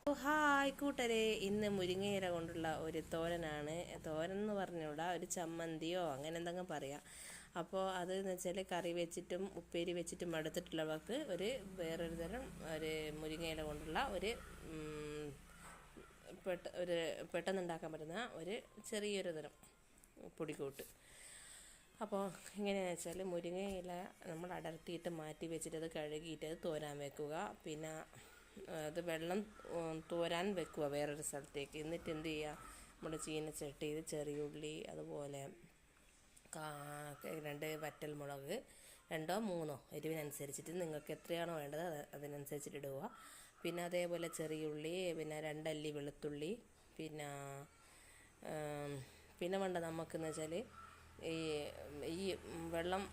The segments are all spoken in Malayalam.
ഹായ് കൂട്ടരെ, ഇന്ന് മുരിങ്ങയില കൊണ്ടുള്ള ഒരു തോരനാണ്. തോരൻ എന്ന് പറഞ്ഞുകൂടാ, ഒരു ചമ്മന്തിയോ അങ്ങനെ എന്തെങ്കിലും പറയാം. അപ്പോൾ അതെന്ന് വെച്ചാൽ കറി വെച്ചിട്ടും ഉപ്പേരി വെച്ചിട്ടും മടുത്തിട്ടുള്ളവർക്ക് വേറൊരു തരം ഒരു മുരിങ്ങയില കൊണ്ടുള്ള ഒരു പെട്ടെന്ന് ഉണ്ടാക്കാൻ പറ്റുന്ന ഒരു ചെറിയൊരു തരം പൊടിക്കൂട്ട്. അപ്പോൾ എങ്ങനെയാണെന്ന് വെച്ചാൽ മുരിങ്ങയില നമ്മൾ അടർത്തിയിട്ട് മാറ്റി വെച്ചിട്ട് അത് കഴുകിയിട്ട് അത് തോരാൻ വെക്കുക. പിന്നെ അത് വെള്ളം തോരാൻ വെക്കുക വേറൊരു സ്ഥലത്തേക്ക്. എന്നിട്ട് എന്ത് ചെയ്യുക, നമ്മുടെ ചീനച്ചട്ടിയിൽ ചെറിയുള്ളി, അതുപോലെ 2 വറ്റൽമുളക്, 2 3 എരിവിനനുസരിച്ചിട്ട് നിങ്ങൾക്ക് എത്രയാണോ വേണ്ടത് അതിനനുസരിച്ചിട്ട് ഇടുക. പിന്നെ അതേപോലെ ചെറിയുള്ളി, പിന്നെ 2 അല്ലി വെളുത്തുള്ളി, പിന്നെ വേണ്ട നമുക്കെന്ന് വെച്ചാൽ ഈ വെള്ളം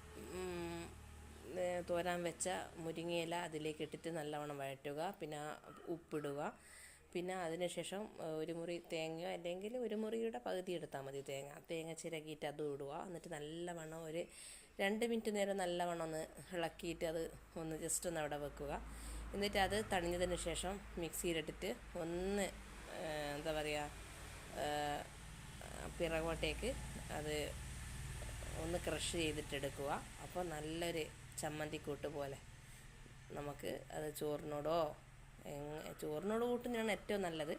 തോരാൻ വെച്ച മുരിങ്ങയില അതിലേക്ക് ഇട്ടിട്ട് നല്ലവണ്ണം വഴറ്റുക. പിന്നെ ഉപ്പിടുക. പിന്നെ അതിനുശേഷം ഒരു മുറി തേങ്ങയോ അല്ലെങ്കിൽ ഒരു മുറിയുടെ പകുതി എടുത്താൽ മതി തേങ്ങ ചിരകിയിട്ട് അതും ഇടുക. എന്നിട്ട് നല്ലവണ്ണം ഒരു 2 മിനിറ്റ് നേരം നല്ലവണ്ണം ഒന്ന് ഇളക്കിയിട്ട് അത് ജസ്റ്റ് ഒന്ന് അവിടെ വെക്കുക. എന്നിട്ട് അത് തണിഞ്ഞതിന് ശേഷം മിക്സിയിലിട്ടിട്ട് ഒന്ന് എന്താ പറയുക, പിറകോട്ടേക്ക് അത് ഒന്ന് ക്രഷ് ചെയ്തിട്ടെടുക്കുക. അപ്പോൾ നല്ലൊരു ചമ്മന്തിക്കൂട്ട് പോലെ നമുക്ക് അത് ചോറിനോട് കൂട്ടുന്നതാണ് ഏറ്റവും നല്ലത്.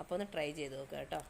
അപ്പോൾ ഒന്ന് ട്രൈ ചെയ്ത് നോക്കുക കേട്ടോ.